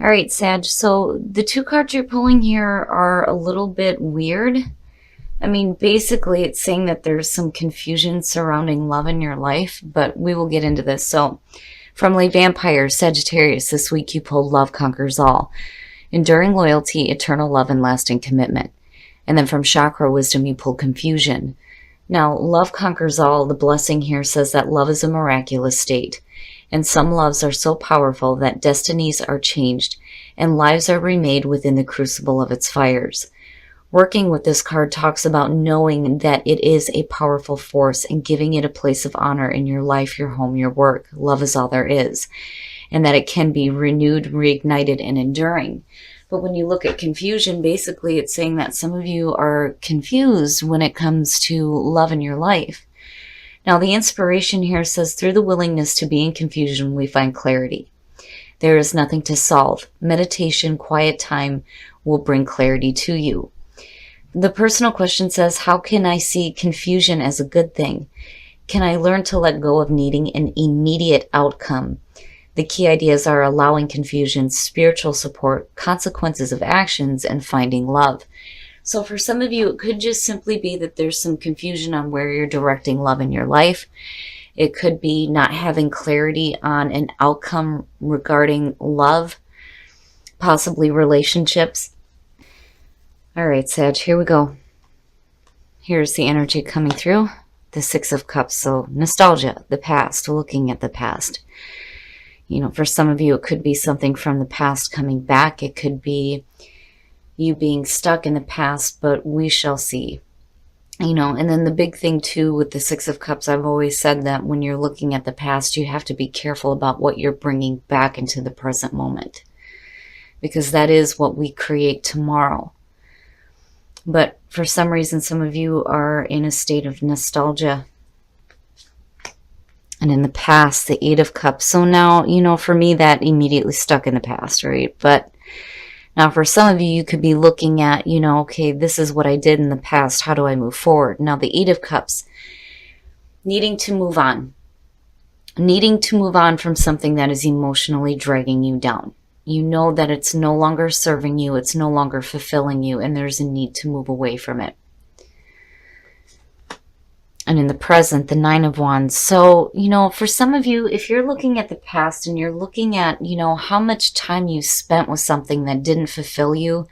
All right, Sag. So the two cards you're pulling here are a little bit weird. I mean, basically, it's saying that there's some confusion surrounding love in your life, but we will get into this. So, from Lay Vampire, Sagittarius, this week you pulled Love Conquers All. Enduring loyalty, eternal love, and lasting commitment. And then from Chakra Wisdom, you pulled Confusion. Now, Love Conquers All, the blessing here says that love is a miraculous state. And some loves are so powerful that destinies are changed and lives are remade within the crucible of its fires. Working with this card talks about knowing that it is a powerful force and giving it a place of honor in your life, your home, your work. Love is all there is. And that it can be renewed, reignited, and enduring. But when you look at confusion, basically it's saying that some of you are confused when it comes to love in your life. Now, the inspiration here says, through the willingness to be in confusion, we find clarity. There is nothing to solve. Meditation, quiet time will bring clarity to you. The personal question says, how can I see confusion as a good thing? Can I learn to let go of needing an immediate outcome? The key ideas are allowing confusion, spiritual support, consequences of actions, and finding love. So for some of you, it could just simply be that there's some confusion on where you're directing love in your life. It could be not having clarity on an outcome regarding love, possibly relationships. All right, Sag, here we go. Here's the energy coming through. The Six of Cups. So nostalgia, the past, looking at the past. You know, for some of you, it could be something from the past coming back. It could be you being stuck in the past, but we shall see. You know, and then the big thing too with the Six of Cups, I've always said that when you're looking at the past, you have to be careful about what you're bringing back into the present moment. Because that is what we create tomorrow. But for some reason, some of you are in a state of nostalgia. And in the past, the Eight of Cups. So now, you know, for me, that immediately stuck in the past, right? But now for some of you, you could be looking at, you know, okay, this is what I did in the past. How do I move forward? Now, the Eight of Cups, needing to move on. Needing to move on from something that is emotionally dragging you down. You know that it's no longer serving you, it's no longer fulfilling you, and there's a need to move away from it. And in the present, the Nine of Wands. So, you know, for some of you, if you're looking at the past and you're looking at, you know, how much time you spent with something that didn't fulfill you,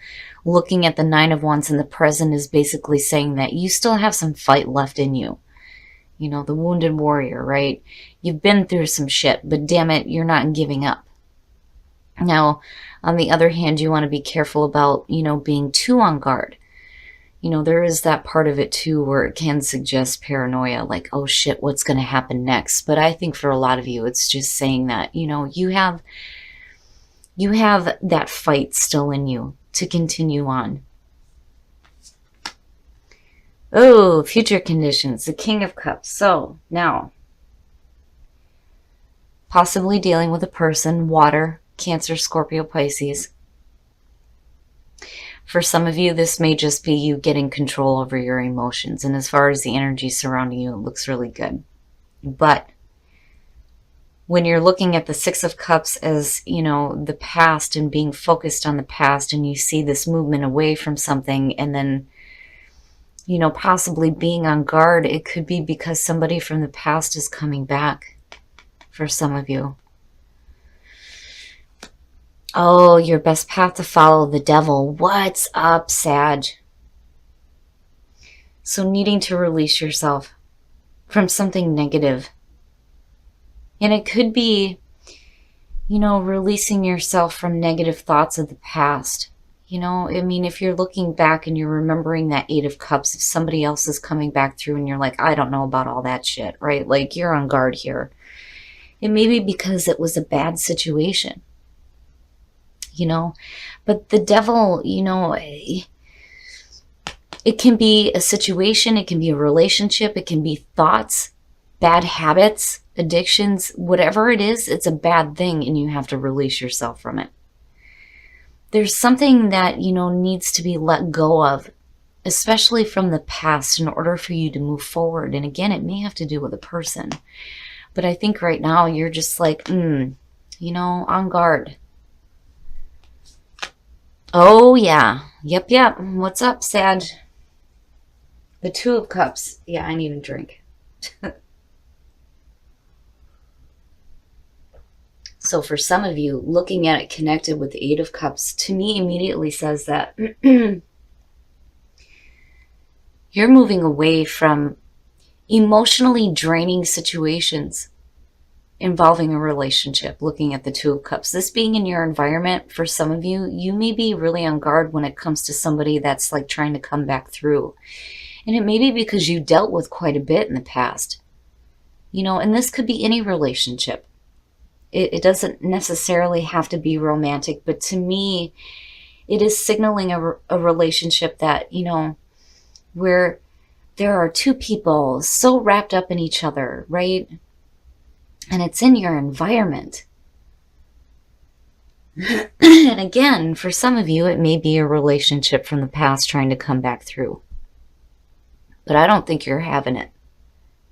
looking at the Nine of Wands in the present is basically saying that you still have some fight left in you. You know, the wounded warrior, right? You've been through some shit, but damn it, you're not giving up. Now, on the other hand, you want to be careful about, you know, being too on guard. You know, there is that part of it too where it can suggest paranoia, like, oh shit, what's going to happen next? But I think for a lot of you, it's just saying that, you know, you have that fight still in you to continue on. Oh, future conditions, the King of Cups. So now, possibly dealing with a person, water, Cancer, Scorpio, Pisces. For some of you, this may just be you getting control over your emotions. And as far as the energy surrounding you, it looks really good. But when you're looking at the Six of Cups as, you know, the past and being focused on the past, and you see this movement away from something and then, you know, possibly being on guard, it could be because somebody from the past is coming back for some of you. Oh, your best path to follow, the Devil. What's up, Sag? So needing to release yourself from something negative. And it could be, you know, releasing yourself from negative thoughts of the past. You know, I mean, if you're looking back and you're remembering that Eight of Cups, if somebody else is coming back through and you're like, I don't know about all that shit, right? Like, you're on guard here. It may be because it was a bad situation. You know, but the Devil, you know, it can be a situation, it can be a relationship, it can be thoughts, bad habits, addictions, whatever it is, it's a bad thing and you have to release yourself from it. There's something that, you know, needs to be let go of, especially from the past, in order for you to move forward. And again, it may have to do with a person. But I think right now you're just like, you know, on guard. Oh, yeah. Yep. What's up, Sag? The Two of Cups. Yeah, I need a drink. So for some of you, looking at it connected with the Eight of Cups, to me immediately says that you're moving away from emotionally draining situations involving a relationship, looking at the Two of Cups. This being in your environment, for some of you, you may be really on guard when it comes to somebody that's like trying to come back through. And it may be because you dealt with quite a bit in the past. And this could be any relationship. It doesn't necessarily have to be romantic, but to me, it is signaling a relationship that, where there are two people so wrapped up in each other, right? And it's in your environment. And again, for some of you, it may be a relationship from the past trying to come back through. But I don't think you're having it.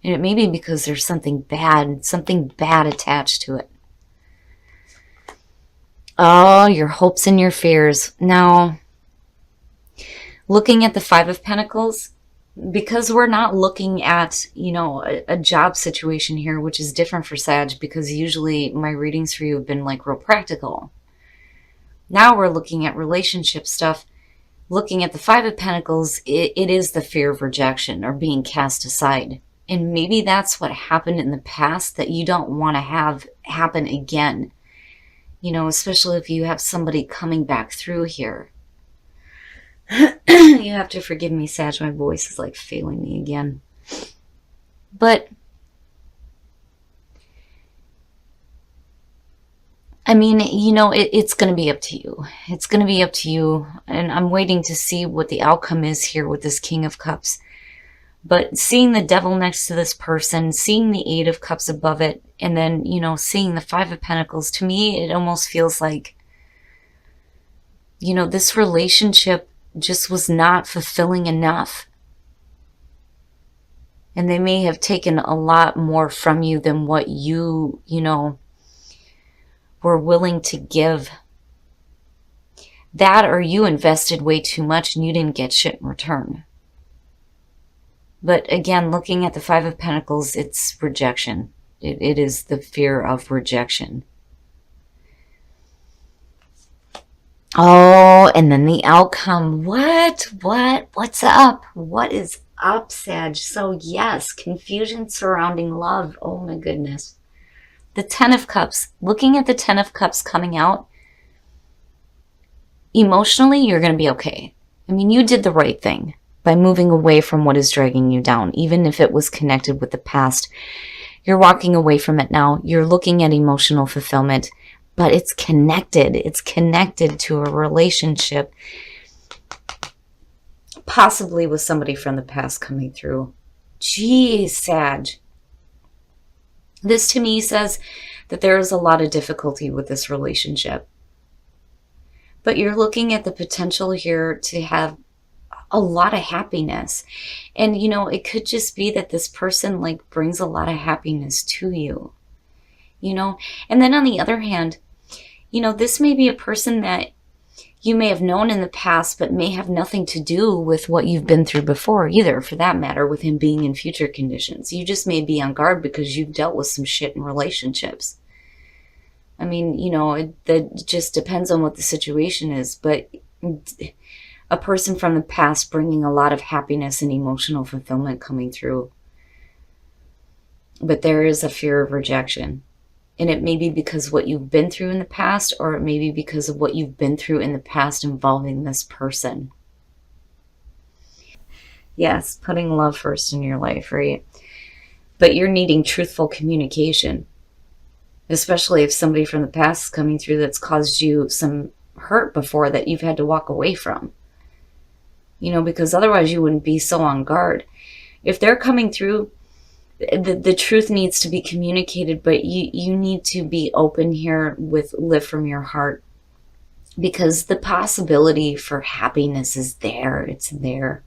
And it may be because there's something bad attached to it. Oh, your hopes and your fears. Now, looking at the Five of Pentacles, because we're not looking at, a job situation here, which is different for Sag, because usually my readings for you have been like real practical. Now we're looking at relationship stuff. Looking at the Five of Pentacles, it is the fear of rejection or being cast aside. And maybe that's what happened in the past that you don't want to have happen again. Especially if you have somebody coming back through here. You have to forgive me, Sag. My voice is like failing me again. But, I mean, it's going to be up to you. It's going to be up to you. And I'm waiting to see what the outcome is here with this King of Cups. But seeing the Devil next to this person, seeing the Eight of Cups above it, and then, seeing the Five of Pentacles, to me, it almost feels like, this relationship just was not fulfilling enough. And they may have taken a lot more from you than what you, were willing to give. That, or you invested way too much and you didn't get shit in return. But again, looking at the Five of Pentacles, it's rejection. It is the fear of rejection. Oh, and then the outcome. What's up? What is up, Sag? So yes, confusion surrounding love. Oh my goodness. The Ten of Cups. Looking at the Ten of Cups coming out, emotionally, you're going to be okay. I mean, you did the right thing by moving away from what is dragging you down, even if it was connected with the past. You're walking away from it now. You're looking at emotional fulfillment, but it's connected. It's connected to a relationship, possibly with somebody from the past coming through. Geez, Sag. This to me says that there is a lot of difficulty with this relationship. But you're looking at the potential here to have a lot of happiness. And, it could just be that this person like brings a lot of happiness to you, And then on the other hand, this may be a person that you may have known in the past, but may have nothing to do with what you've been through before either, for that matter, with him being in future conditions. You just may be on guard because you've dealt with some shit in relationships. I mean, that just depends on what the situation is, but a person from the past bringing a lot of happiness and emotional fulfillment coming through. But there is a fear of rejection. And it may be because of what you've been through in the past, or it may be because of what you've been through in the past involving this person. Yes, putting love first in your life, right? But you're needing truthful communication. Especially if somebody from the past is coming through that's caused you some hurt before that you've had to walk away from. Because otherwise you wouldn't be so on guard. If they're coming through, the truth needs to be communicated, but you need to be open here with live from your heart. Because the possibility for happiness is there. It's there.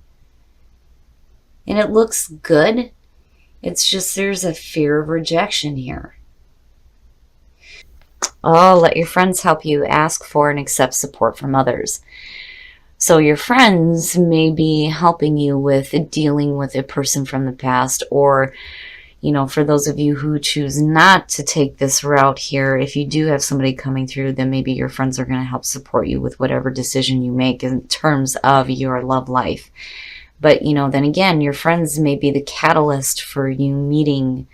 And it looks good. It's just there's a fear of rejection here. Oh, let your friends help you. Ask for and accept support from others. So your friends may be helping you with dealing with a person from the past, or, for those of you who choose not to take this route here, if you do have somebody coming through, then maybe your friends are going to help support you with whatever decision you make in terms of your love life. But, then again, your friends may be the catalyst for you meeting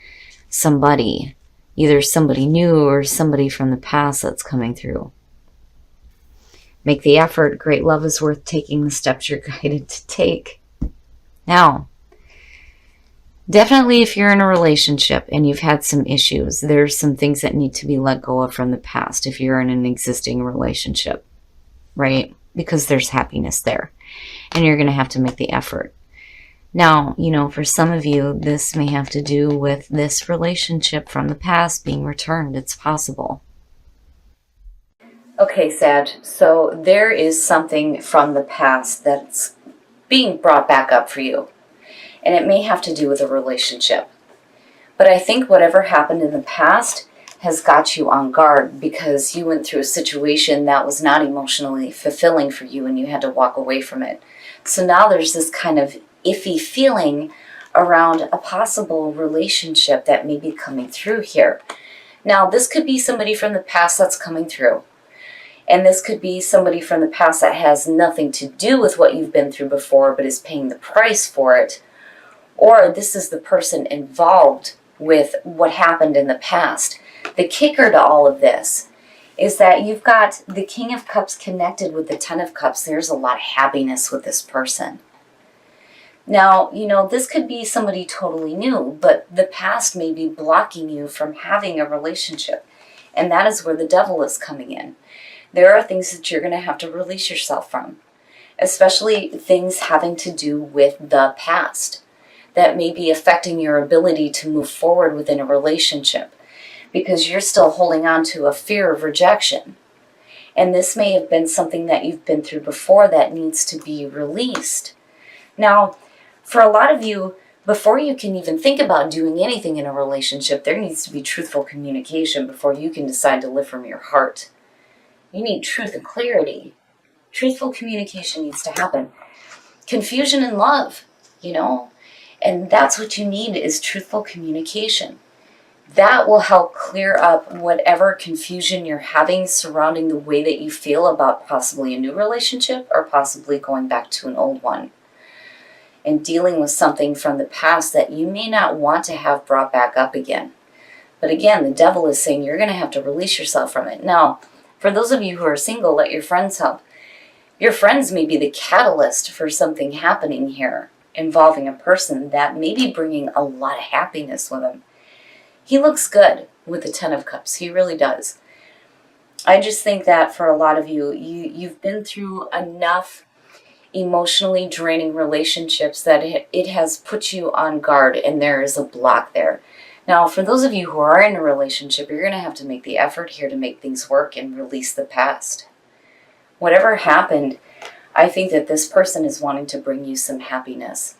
somebody, either somebody new or somebody from the past that's coming through. Make the effort. Great love is worth taking the steps you're guided to take. Now, definitely if you're in a relationship and you've had some issues, there's some things that need to be let go of from the past if you're in an existing relationship, right? Because there's happiness there and you're going to have to make the effort. Now, for some of you, this may have to do with this relationship from the past being returned. It's possible. Okay, Sag, so there is something from the past that's being brought back up for you. And it may have to do with a relationship. But I think whatever happened in the past has got you on guard because you went through a situation that was not emotionally fulfilling for you and you had to walk away from it. So now there's this kind of iffy feeling around a possible relationship that may be coming through here. Now, this could be somebody from the past that's coming through. And this could be somebody from the past that has nothing to do with what you've been through before but is paying the price for it. Or this is the person involved with what happened in the past. The kicker to all of this is that you've got the King of Cups connected with the Ten of Cups. There's a lot of happiness with this person. Now, this could be somebody totally new, but the past may be blocking you from having a relationship. And that is where the devil is coming in. There are things that you're going to have to release yourself from, especially things having to do with the past that may be affecting your ability to move forward within a relationship because you're still holding on to a fear of rejection. And this may have been something that you've been through before that needs to be released. Now, for a lot of you, before you can even think about doing anything in a relationship, there needs to be truthful communication before you can decide to live from your heart. You need truth and clarity. Truthful communication needs to happen. Confusion in love, and that's what you need is truthful communication. That will help clear up whatever confusion you're having surrounding the way that you feel about possibly a new relationship or possibly going back to an old one. And dealing with something from the past that you may not want to have brought back up again. But again, the devil is saying you're going to have to release yourself from it. Now, for those of you who are single, let your friends help. Your friends may be the catalyst for something happening here involving a person that may be bringing a lot of happiness with him. He looks good with the Ten of Cups. He really does. I just think that for a lot of you, you've been through enough emotionally draining relationships that it has put you on guard and there is a block there. Now, for those of you who are in a relationship, you're going to have to make the effort here to make things work and release the past. Whatever happened, I think that this person is wanting to bring you some happiness.